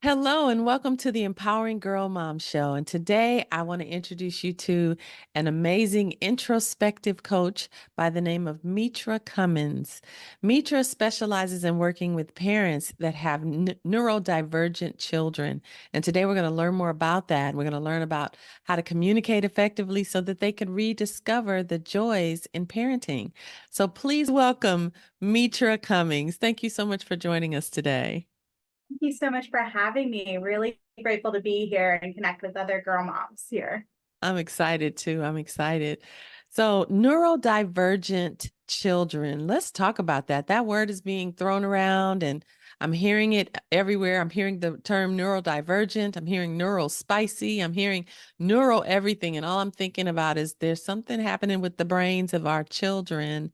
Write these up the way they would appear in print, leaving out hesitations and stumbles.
Hello and welcome to the Empowering Girl Mom Show. And today I want to introduce you to an amazing introspective coach by the name of Mitra Cummins. Mitra specializes in working with parents that have neurodivergent children. And today we're going to learn more about that. We're going to learn about how to communicate effectively so that they can rediscover the joys in parenting. So please welcome Mitra Cummins. Thank you so much for joining us today. Thank you so much for having me. Really grateful to be here and connect with other girl moms here. I'm excited too. I'm excited. So, neurodivergent children, let's talk about that. That word is being thrown around and I'm hearing it everywhere. I'm hearing the term neurodivergent. I'm hearing neurospicy. I'm hearing neuro everything. And all I'm thinking about is there's something happening with the brains of our children.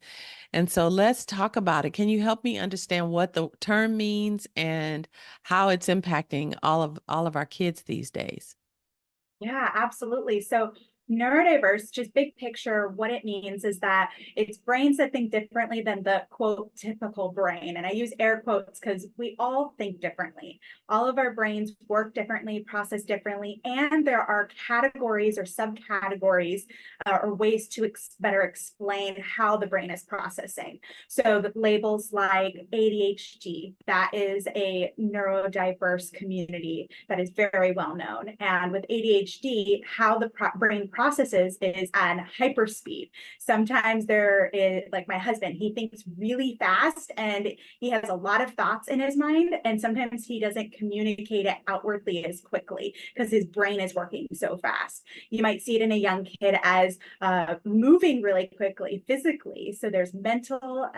And so let's talk about it. Can you help me understand what the term means and how it's impacting all of our kids these days? Yeah, absolutely. So neurodiverse, just big picture, what it means is that it's brains that think differently than the quote typical brain. And I use air quotes because we all think differently. All of our brains work differently, process differently, and there are categories or subcategories or ways to better explain how the brain is processing. So the labels like ADHD, that is a neurodiverse community that is very well known. And with ADHD, how the brain processes is at hyperspeed. Sometimes there is, like my husband, he thinks really fast and he has a lot of thoughts in his mind. And sometimes he doesn't communicate it outwardly as quickly because his brain is working so fast. You might see it in a young kid as moving really quickly physically. So there's mental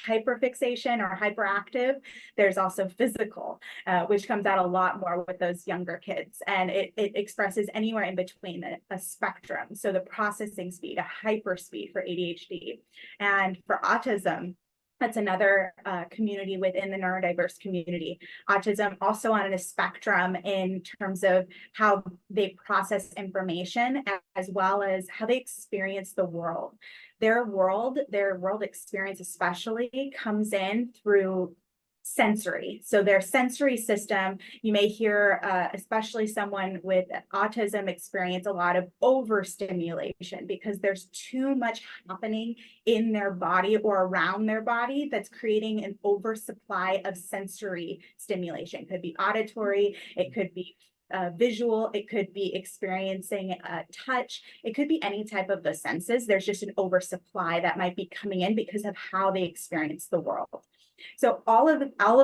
hyperfixation or hyperactive. There's also physical, which comes out a lot more with those younger kids. And it expresses anywhere in between a spectrum. So the processing speed, a hyper speed for ADHD. And for autism, that's another community within the neurodiverse community. Autism also on a spectrum in terms of how they process information as well as how they experience the world. Their world experience especially comes in through sensory. So their sensory system, you may hear, especially someone with autism experience a lot of overstimulation because there's too much happening in their body or around their body that's creating an oversupply of sensory stimulation. It could be auditory, it could be visual, it could be experiencing touch, it could be any type of the senses. There's just an oversupply that might be coming in because of how they experience the world. So all of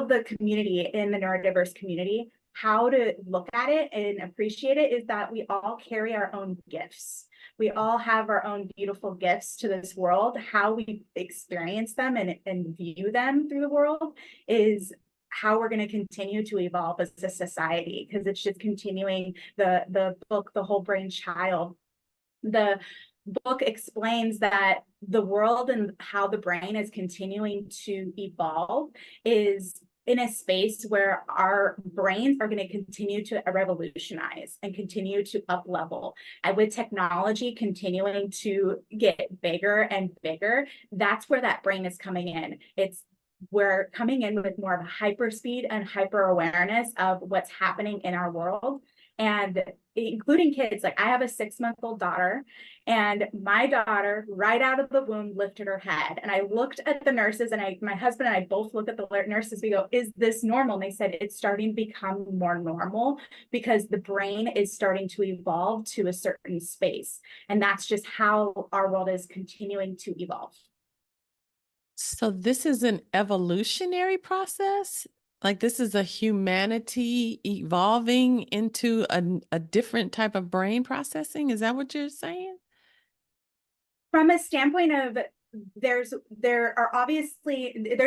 the community in the neurodiverse community, how to look at it and appreciate it is that we all carry our own gifts. We all have our own beautiful gifts to this world. How we experience them and view them through the world is how we're going to continue to evolve as a society, because it's just continuing the book, The Whole Brain Child. The book explains that the world and how the brain is continuing to evolve is in a space where our brains are going to continue to revolutionize and continue to up level. And with technology continuing to get bigger and bigger, that's where that brain is coming in. We're coming in with more of a hyper speed and hyper awareness of what's happening in our world, and including kids. Like I have a 6-month-old daughter, and my daughter right out of the womb lifted her head, and I looked at the nurses, and my husband and I both look at the nurses. We go, is this normal? And they said it's starting to become more normal because the brain is starting to evolve to a certain space, and that's just how our world is continuing to evolve. So this is an evolutionary process? Like this is a humanity evolving into a different type of brain processing? Is that what you're saying? From a standpoint of there's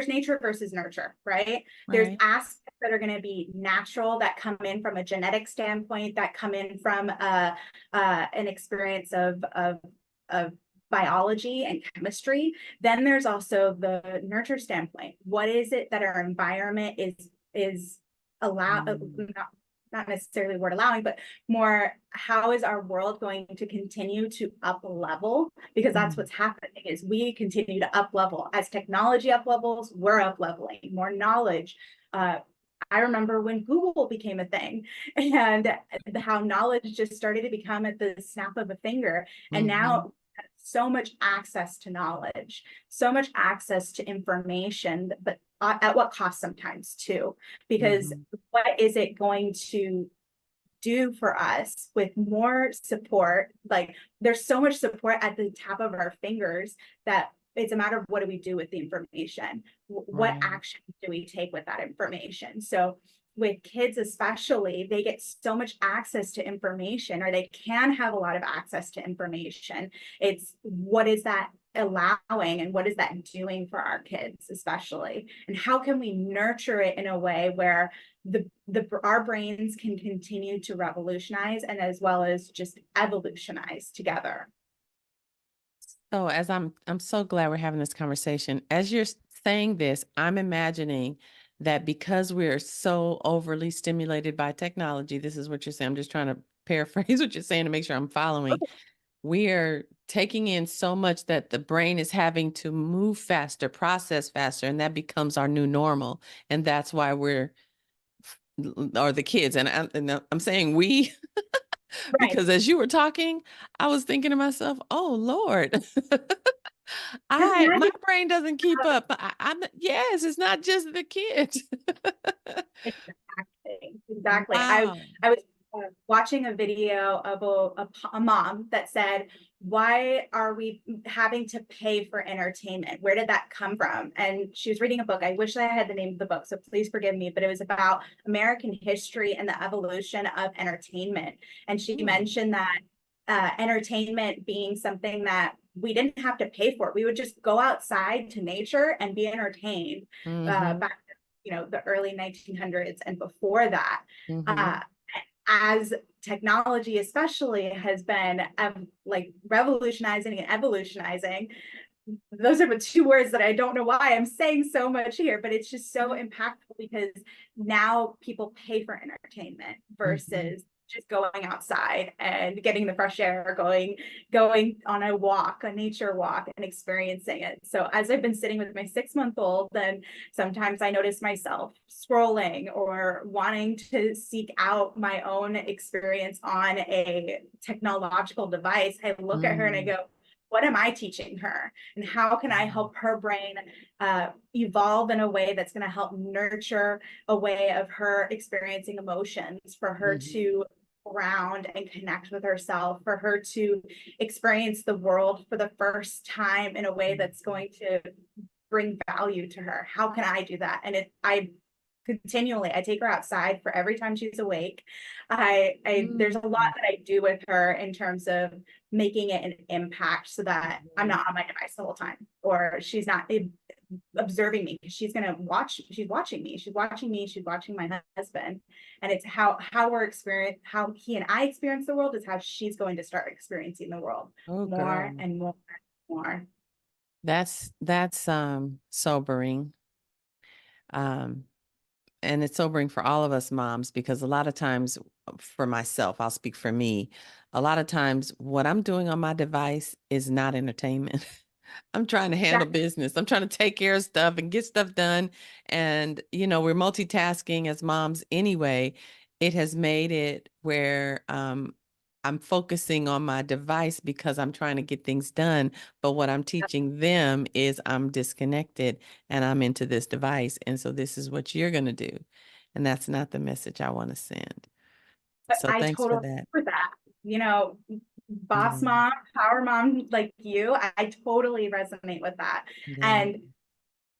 nature versus nurture, right? There's Right. aspects that are going to be natural that come in from a genetic standpoint, that come in from an experience of biology and chemistry. Then there's also the nurture standpoint. What is it that our environment is not necessarily word allowing, but more how is our world going to continue to up level? Because that's Mm. what's happening is we continue to up level as technology up levels, we're up leveling more knowledge. I remember when Google became a thing and how knowledge just started to become at the snap of a finger. And now so much access to knowledge, so much access to information, but at what cost sometimes too, because what is it going to do for us with more support? Like there's so much support at the tap of our fingers that it's a matter of what do we do with the information? What action do we take with that information? So with kids especially, they get so much access to information, or they can have a lot of access to information. It's what is that allowing, and what is that doing for our kids especially, and how can we nurture it in a way where our brains can continue to revolutionize and as well as just evolutionize together. So as I'm so glad we're having this conversation. As you're saying this, I'm imagining that because we're so overly stimulated by technology, this is what you're saying. I'm just trying to paraphrase what you're saying to make sure I'm following. We are taking in so much that the brain is having to move faster, process faster, and that becomes our new normal. And that's why or the kids, and I'm saying we, because as you were talking, I was thinking to myself, oh Lord, my brain doesn't keep up. Yes, it's not just the kids. Exactly. Wow. I was watching a video of a mom that said, why are we having to pay for entertainment? Where did that come from? And she was reading a book. I wish I had the name of the book, so please forgive me, but it was about American history and the evolution of entertainment. And she mentioned that entertainment being something that we didn't have to pay for. We would just go outside to nature and be entertained back the early 1900s and before that. As technology especially has been like revolutionizing and evolutionizing, those are the two words that I don't know why I'm saying so much here, but it's just so impactful because now people pay for entertainment versus just going outside and getting the fresh air, going on a walk, a nature walk, and experiencing it. So as I've been sitting with my 6-month-old, then sometimes I notice myself scrolling or wanting to seek out my own experience on a technological device. I look at her and I go, what am I teaching her? And how can I help her brain evolve in a way that's going to help nurture a way of her experiencing emotions, for her to ground and connect with herself, for her to experience the world for the first time in a way that's going to bring value to her? How can I do that? And I take her outside for every time she's awake. There's a lot that I do with her in terms of making it an impact so that I'm not on my device the whole time, or she's not observing me, because she's watching me, she's watching my husband. And it's how he and I experience the world is how she's going to start experiencing the world more and more and more. That's sobering. And it's sobering for all of us moms, because a lot of times, for myself, I'll speak for me, a lot of times what I'm doing on my device is not entertainment. I'm trying to handle business. I'm trying to take care of stuff and get stuff done. And, we're multitasking as moms anyway. It has made it where I'm focusing on my device because I'm trying to get things done. But what I'm teaching them is I'm disconnected and I'm into this device. And so this is what you're going to do. And that's not the message I want to send. So I thanks for totally that. agree with that. Boss mom, power mom like you, I totally resonate with that. And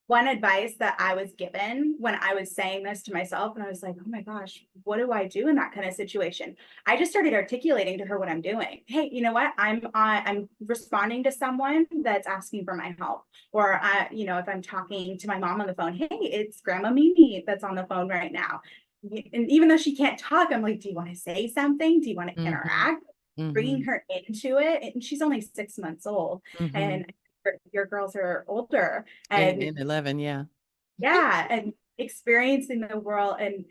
one advice that I was given when I was saying this to myself, and I was like, oh my gosh, what do I do in that kind of situation? I just started articulating to her what I'm doing. Hey, you know what? I'm responding to someone that's asking for my help. Or, if I'm talking to my mom on the phone, hey, it's Grandma Mimi that's on the phone right now. And even though she can't talk, I'm like, do you want to say something? Do you want to interact? Bringing her into it. And she's only 6 months old. And your girls are older, and 8 and 11, yeah. And experiencing the world, and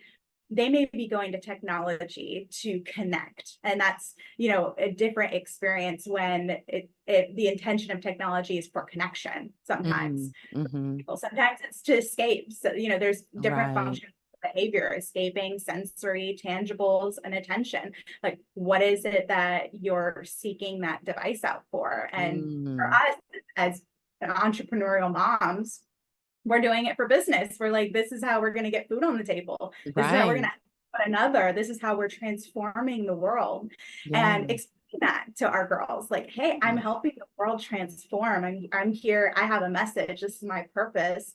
they may be going to technology to connect, and that's a different experience when the intention of technology is for connection. Sometimes sometimes it's to escape, so there's different functions behavior, escaping sensory, tangibles, and attention. Like, what is it that you're seeking that device out for? And for Mm, us as entrepreneurial moms, we're doing it for business. We're like, this is how we're going to get food on the table. This is how we're going right. to help another. This is how we're transforming the world. Yeah. And explain that to our girls. Like, hey, I'm helping the world transform. I'm here. I have a message. This is my purpose,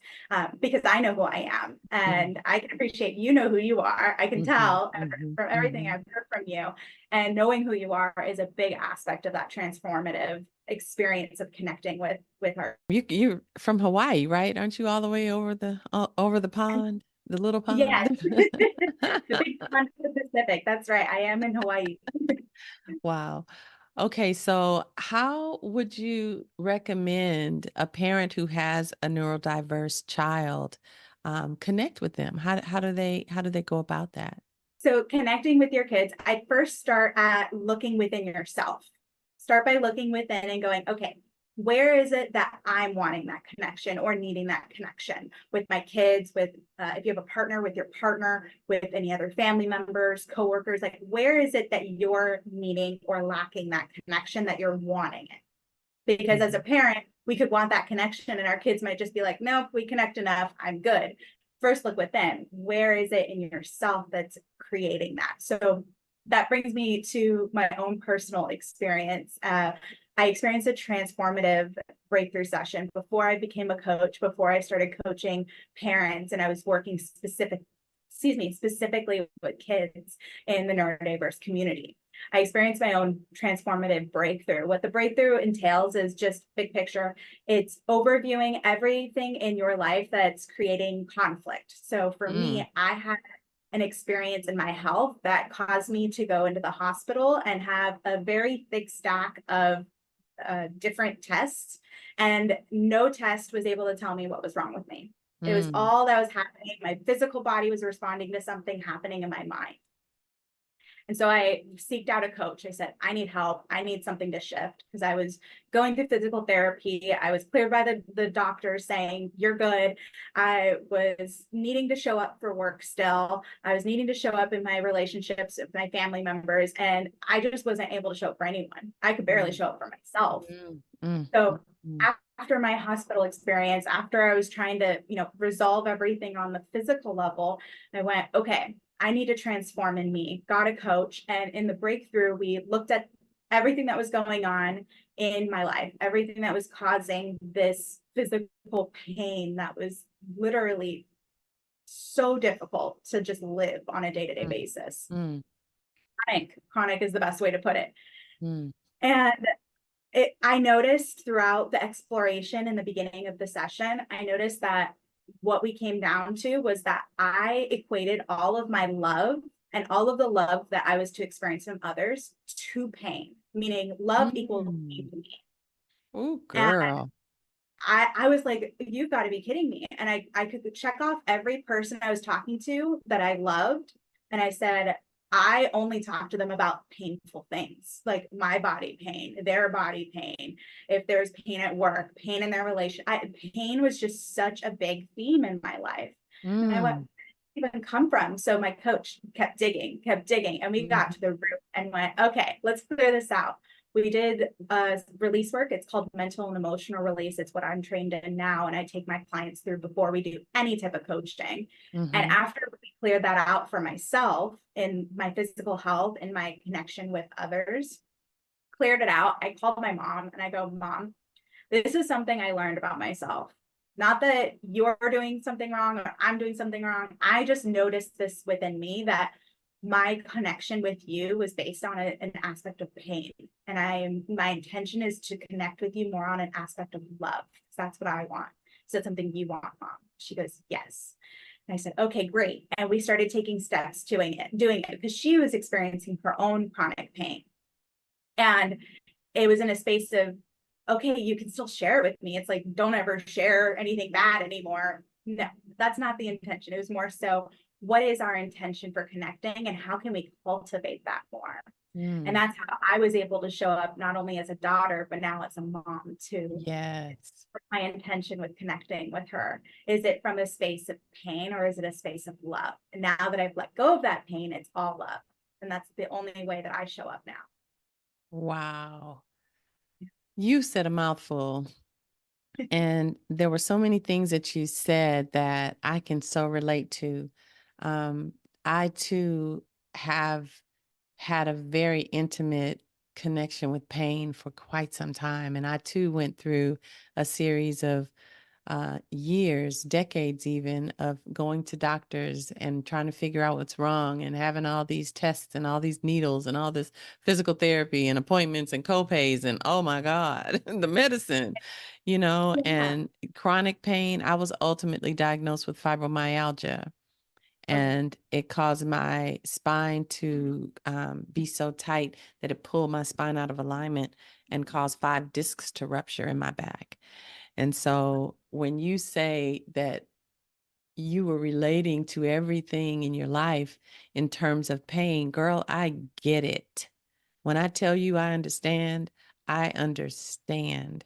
because I know who I am. Mm-hmm. And I can appreciate, you know who you are. I can Mm-hmm. tell from everything I've heard from you. And knowing who you are is a big aspect of that transformative experience of connecting with our. You're from Hawaii, right? Aren't you all the way over the pond, the little Yes, pond? the big front of the Pacific. That's right. I am in Hawaii. Wow. Okay, so how would you recommend a parent who has a neurodiverse child connect with them? How do they go about that? So connecting with your kids, I first start at looking within yourself. Start by looking within and going, okay, where is it that I'm wanting that connection or needing that connection with my kids, with if you have a partner, with your partner, with any other family members, coworkers, like where is it that you're needing or lacking that connection that you're wanting it? Because as a Mhm. parent, we could want that connection and our kids might just be like, nope, we connect enough, I'm good. First, look within. Where is it in yourself that's creating that? So that brings me to my own personal experience. I experienced a transformative breakthrough session before I became a coach, before I started coaching parents, and I was working specifically with kids in the neurodiverse community. I experienced my own transformative breakthrough. What the breakthrough entails is just big picture. It's overviewing everything in your life that's creating conflict. So for Mm, me, I had an experience in my health that caused me to go into the hospital and have a very thick stack of different tests, and no test was able to tell me what was wrong with me. It was mm, all that was happening. My physical body was responding to something happening in my mind. And so I seeked out a coach. I said, I need help. I need something to shift, because I was going through physical therapy. I was cleared by the doctor saying, you're good. I was needing to show up for work still. I was needing to show up in my relationships with my family members. And I just wasn't able to show up for anyone. I could barely mm, show up for myself. mm, mm, So mm, after my hospital experience, after I was trying to, resolve everything on the physical level, I went, okay, I need to transform in me, got a coach. And in the breakthrough, we looked at everything that was going on in my life, everything that was causing this physical pain that was literally so difficult to just live on a day-to-day mm, basis. mm, Chronic is the best way to put it. mm, And I noticed throughout the exploration in the beginning of the session, I noticed that what we came down to was that I equated all of my love and all of the love that I was to experience from others to pain, meaning love equals pain mm. to me. Oh, And girl. I was like, you've got to be kidding me. And I could check off every person I was talking to that I loved. And I said, I only talk to them about painful things, like my body pain, their body pain. If there's pain at work, pain in their pain was just such a big theme in my life. And I went, Mm, even come from? So my coach kept digging, and we got mhm, to the root and went, okay, let's clear this out. We did release work. It's called mental and emotional release. It's what I'm trained in now, and I take my clients through before we do any type of coaching. And mhm, after we cleared that out for myself in my physical health and my connection with others, cleared it out, I called my mom and I go, Mom, this is something I learned about myself. Not that you're doing something wrong or I'm doing something wrong. I just noticed this within me, that my connection with you was based on an aspect of pain. And my intention is to connect with you more on an aspect of love, because that's what I want. So it's something you want, Mom. She goes, yes. And I said, okay, great. And we started taking steps doing it because she was experiencing her own chronic pain. And it was in a space of, okay, you can still share it with me. It's like, don't ever share anything bad anymore. No, that's not the intention. It was more so, what is our intention for connecting and how can we cultivate that more? And Mm. that's how I was able to show up not only as a daughter, but now as a mom too. Yes. My intention with connecting with her. Is it from a space of pain or is it a space of love? And now that I've let go of that pain, it's all love. And that's the only way that I show up now. Wow. You said a mouthful. And there were so many things that you said that I can so relate to. Um, I too have had a very intimate connection with pain for quite some time. And I too went through a series of years, decades even, of going to doctors and trying to figure out what's wrong and having all these tests and all these needles and all this physical therapy and appointments and copays and oh my God, the medicine, Yeah. and chronic pain. I was ultimately diagnosed with fibromyalgia. Okay. And it caused my spine to be so tight that it pulled my spine out of alignment and caused 5 discs to rupture in my back. And so when you say that you were relating to everything in your life in terms of pain, girl, I get it. When I tell you I understand, I understand.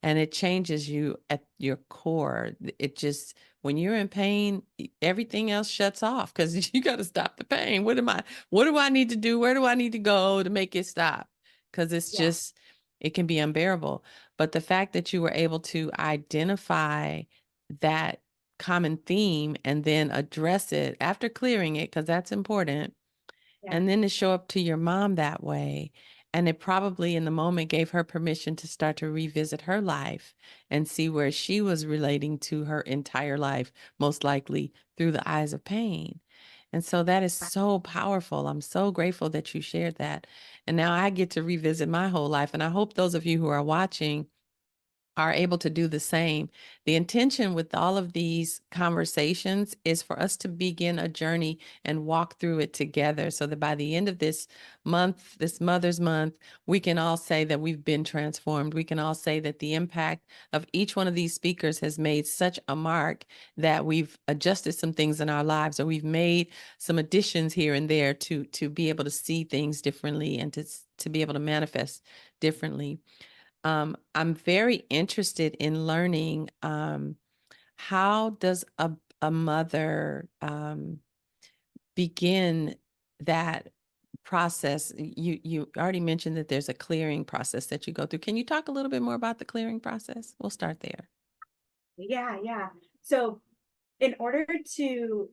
And it changes you at your core. It just, when you're in pain, everything else shuts off because you got to stop the pain. What do I need to do? Where do I need to go to make it stop? Because it's Yeah. just, it can be unbearable. But the fact that you were able to identify that common theme and then address it after clearing it, because that's important, Yeah. and then to show up to your mom that way. And it probably in the moment gave her permission to start to revisit her life and see where she was relating to her entire life, most likely through the eyes of pain. And so that is so powerful. I'm so grateful that you shared that. And now I get to revisit my whole life. And I hope those of you who are watching are able to do the same. The intention with all of these conversations is for us to begin a journey and walk through it together so that by the end of this month, this Mother's Month, we can all say that we've been transformed. We can all say that the impact of each one of these speakers has made such a mark that we've adjusted some things in our lives, or we've made some additions here and there to be able to see things differently and to be able to manifest differently. I'm very interested in learning, how does a mother begin that process? You already mentioned that there's a clearing process that you go through. Can you talk a little bit more about the clearing process? We'll start there. Yeah. Yeah. So in order to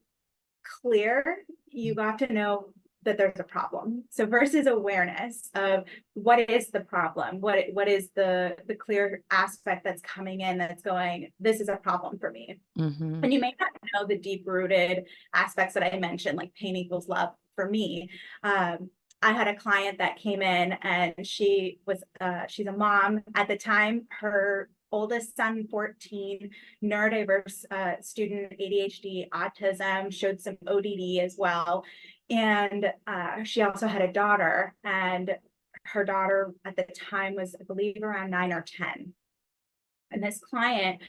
clear, you got to know that there's a problem. So versus awareness of what is the problem, what is the clear aspect that's coming in that's going, this is a problem for me. Mm-hmm. And you may not know the deep rooted aspects that I mentioned, like pain equals love for me. I had a client that came in and she's a mom at the time. Her oldest son, 14, neurodiverse student, ADHD, autism, showed some ODD as well. And she also had a daughter, and her daughter at the time was, I believe, around 9 or 10. And this client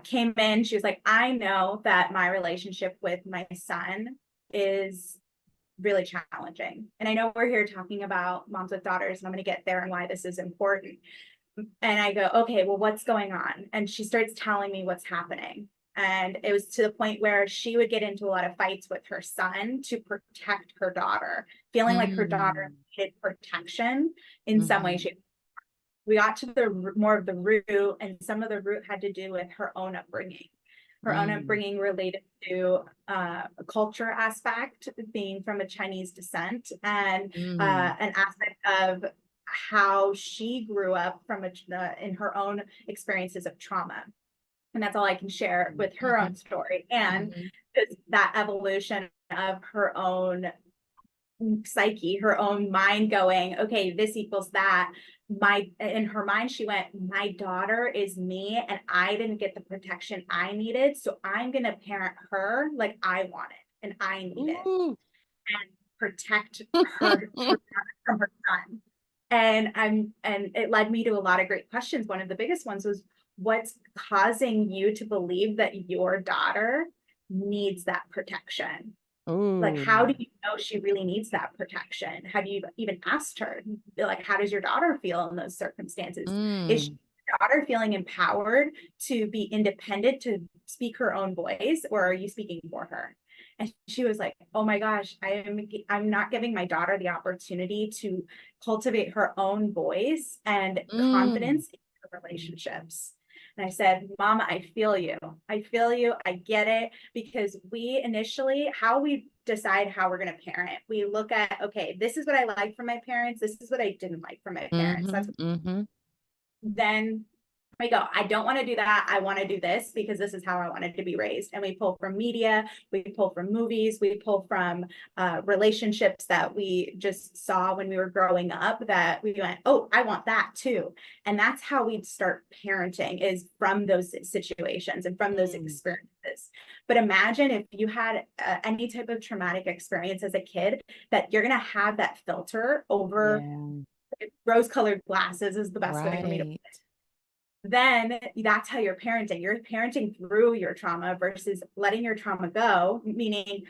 came in, she was like, I know that my relationship with my son is really challenging. And I know we're here talking about moms with daughters, and I'm going to get there and why this is important. And I go, okay, well, what's going on? And she starts telling me what's happening. And it was to the point where she would get into a lot of fights with her son to protect her daughter, feeling like her daughter needed protection in some way, Mm-hmm. shape. We got to the more of the root, and some of the root had to do with her own upbringing. Her own Mm-hmm. upbringing related to a culture aspect, being from a Chinese descent, and Mm-hmm. an aspect of how she grew up from in her own experiences of trauma. And that's all I can share with her own story. And Mm-hmm. that evolution of her own psyche, her own mind going, okay, this equals that. In her mind, she went, my daughter is me, and I didn't get the protection I needed. So I'm going to parent her like I want it and I need it, Ooh. and protect her from her son. And it led me to a lot of great questions. One of the biggest ones was, what's causing you to believe that your daughter needs that protection? Like, how do Oh. you know she really needs that protection? Have you even asked her? Like, how does your daughter feel in those circumstances? Is Mm. your daughter feeling empowered to be independent, to speak her own voice, or are you speaking for her? And she was like, oh my gosh, I'm not giving my daughter the opportunity to cultivate her own voice and Mm. confidence in her relationships. And I said, Mama, I feel you. I feel you. I get it. Because we initially, how we decide how we're going to parent, we look at, okay, this is what I like from my parents. This is what I didn't like from my parents. Mm-hmm. That's Mm-hmm. then we go, I don't want to do that. I want to do this because this is how I wanted to be raised. And we pull from media, we pull from movies, we pull from relationships that we just saw when we were growing up that we went, oh, I want that too. And that's how we start parenting, is from those situations and from those Mm. experiences. But imagine if you had any type of traumatic experience as a kid, that you're going to have that filter over. Yeah. Rose-colored glasses is the best way for me to put Right. it. Then that's how you're parenting. You're parenting through your trauma versus letting your trauma go, meaning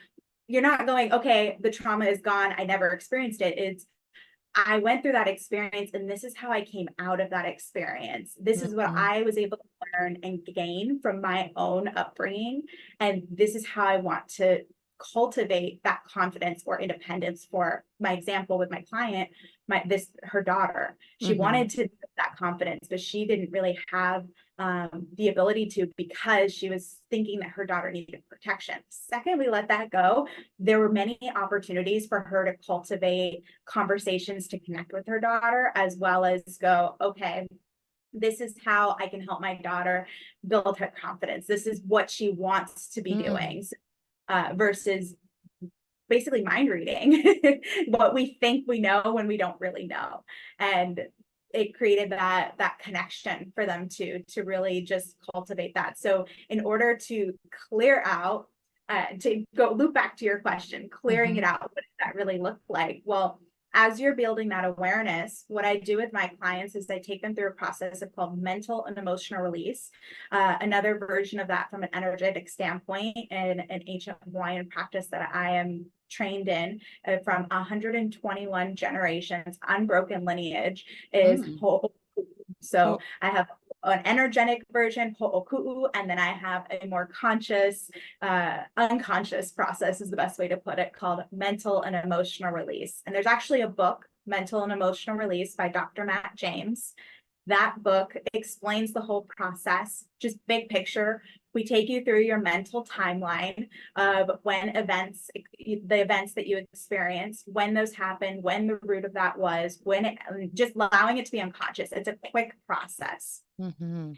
you're not going, okay, the trauma is gone, I never experienced it. It's, I went through that experience and this is how I came out of that experience. This is what Mm-hmm. I was able to learn and gain from my own upbringing. And this is how I want to cultivate that confidence or independence. For my example with my client, her daughter, she Mm-hmm. wanted to that confidence, but she didn't really have the ability to, because she was thinking that her daughter needed protection. Second, we let that go. There were many opportunities for her to cultivate conversations to connect with her daughter, as well as go, okay, this is how I can help my daughter build her confidence. This is what she wants to be Mm. doing, versus basically mind reading what we think we know when we don't really know. And it created that connection for them to really just cultivate that. So in order to clear out, to go loop back to your question, clearing Mm-hmm. it out, what does that really look like? Well, as you're building that awareness, what I do with my clients is I take them through a process of called mental and emotional release. Another version of that from an energetic standpoint, and an ancient Hawaiian practice that I am trained in, from 121 generations, unbroken lineage, is Mm. ho'oku'u. So Oh. I have an energetic version, ho'oku'u, and then I have a more conscious, unconscious process is the best way to put it, called mental and emotional release. And there's actually a book, Mental and Emotional Release, by Dr. Matt James. That book explains the whole process, just big picture. We take you through your mental timeline of when events, the events that you experienced, when those happened, when the root of that was, when it, just allowing it to be unconscious. It's a quick process. Mm-hmm.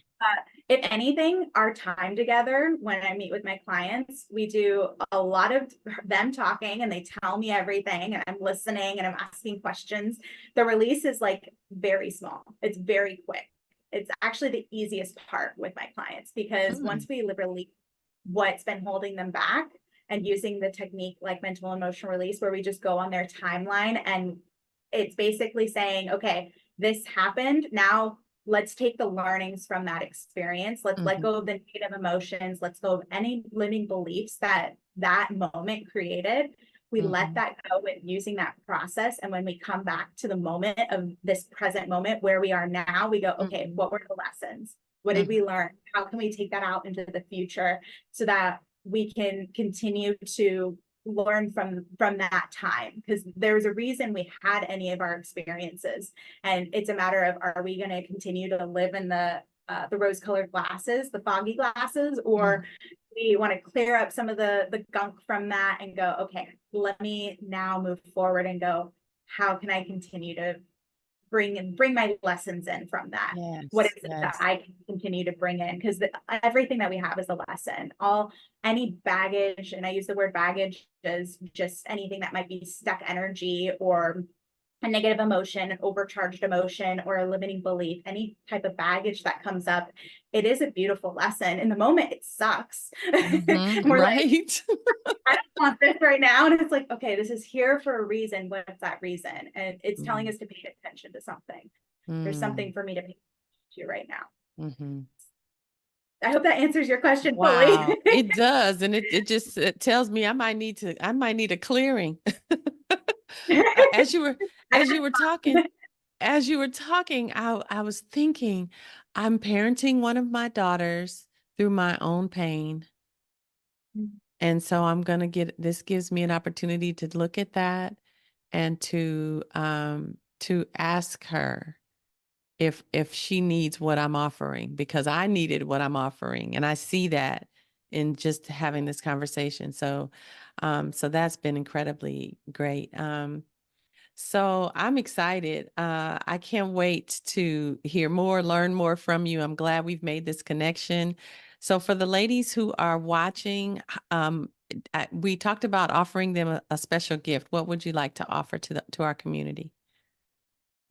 If anything, our time together, when I meet with my clients, we do a lot of them talking and they tell me everything and I'm listening and I'm asking questions. The release is like very small. It's very quick. It's actually the easiest part with my clients, because Mm. once we release what's been holding them back, and using the technique like mental emotional release, where we just go on their timeline and it's basically saying, okay, this happened. Now let's take the learnings from that experience. Let's let Mm-hmm. go of the negative emotions. Let's go of any limiting beliefs that that moment created. We let Mm-hmm. that go with using that process. And when we come back to the moment of this present moment where we are now, we go, okay, Mm-hmm. what were the lessons? What did Mm-hmm. we learn? How can we take that out into the future so that we can continue to learn from that time? Because there's a reason we had any of our experiences, and it's a matter of, are we going to continue to live in the rose-colored glasses, the foggy glasses, or we want to clear up some of the gunk from that and go, okay, let me now move forward and go, how can I continue to bring my lessons in from that? What Yes. is it that Yes. I can continue to bring in? Because everything that we have is a lesson. Any baggage, and I use the word baggage as just anything that might be stuck energy or a negative emotion, an overcharged emotion, or a limiting belief, any type of baggage that comes up, it is a beautiful lesson. In the moment, it sucks. And Mm-hmm. we're like, Right. I don't want this right now. And it's like, okay, this is here for a reason. What's that reason? And it's telling us to pay attention to something. There's Mm-hmm. something for me to pay attention to right now. Mm-hmm. I hope that answers your question fully. Wow, it does. And it just it tells me I might need a clearing. As you were as you were talking, I was thinking, I'm parenting one of my daughters through my own pain. And so I'm going to this gives me an opportunity to look at that and to ask her if she needs what I'm offering, because I needed what I'm offering. And I see that in just having this conversation. So, so that's been incredibly great. So I'm excited. I can't wait to hear more, learn more from you. I'm glad we've made this connection. So for the ladies who are watching, we talked about offering them a special gift. What would you like to offer to our community?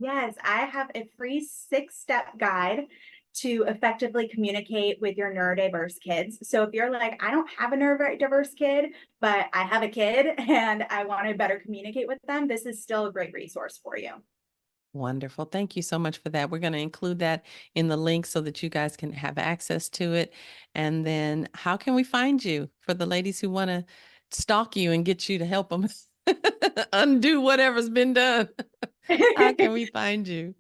Yes, I have a free 6-step guide to effectively communicate with your neurodiverse kids. So if you're like, I don't have a neurodiverse kid, but I have a kid and I want to better communicate with them, this is still a great resource for you. Wonderful. Thank you so much for that. We're going to include that in the link so that you guys can have access to it. And then how can we find you for the ladies who want to stalk you and get you to help them undo whatever's been done? How can we find you?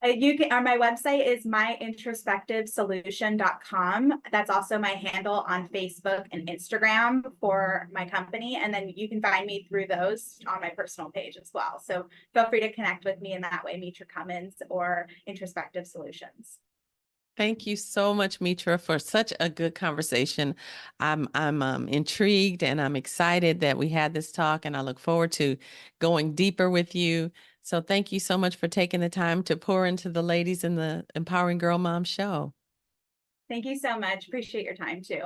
You can, on my website is myintrospectivesolution.com. That's also my handle on Facebook and Instagram for my company. And then you can find me through those on my personal page as well. So feel free to connect with me in that way, Mitra Cummins or Introspective Solutions. Thank you so much, Mitra, for such a good conversation. I'm intrigued and I'm excited that we had this talk, and I look forward to going deeper with you. So thank you so much for taking the time to pour into the ladies in the Empowering Girl Mom show. Thank you so much. Appreciate your time too.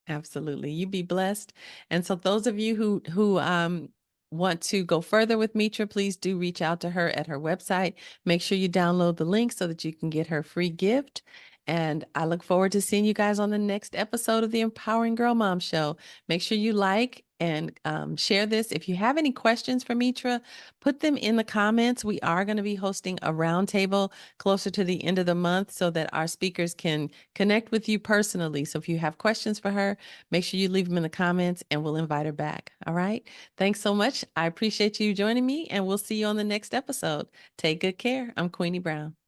Absolutely. You be blessed. And so those of you who want to go further with Mitra, please do reach out to her at her website. Make sure you download the link so that you can get her free gift. And I look forward to seeing you guys on the next episode of the Empowering Girl Mom Show. Make sure you like and share this. If you have any questions for Mitra, put them in the comments. We are going to be hosting a roundtable closer to the end of the month so that our speakers can connect with you personally. So if you have questions for her, make sure you leave them in the comments and we'll invite her back. All right. Thanks so much. I appreciate you joining me, and we'll see you on the next episode. Take good care. I'm Queenie Brown.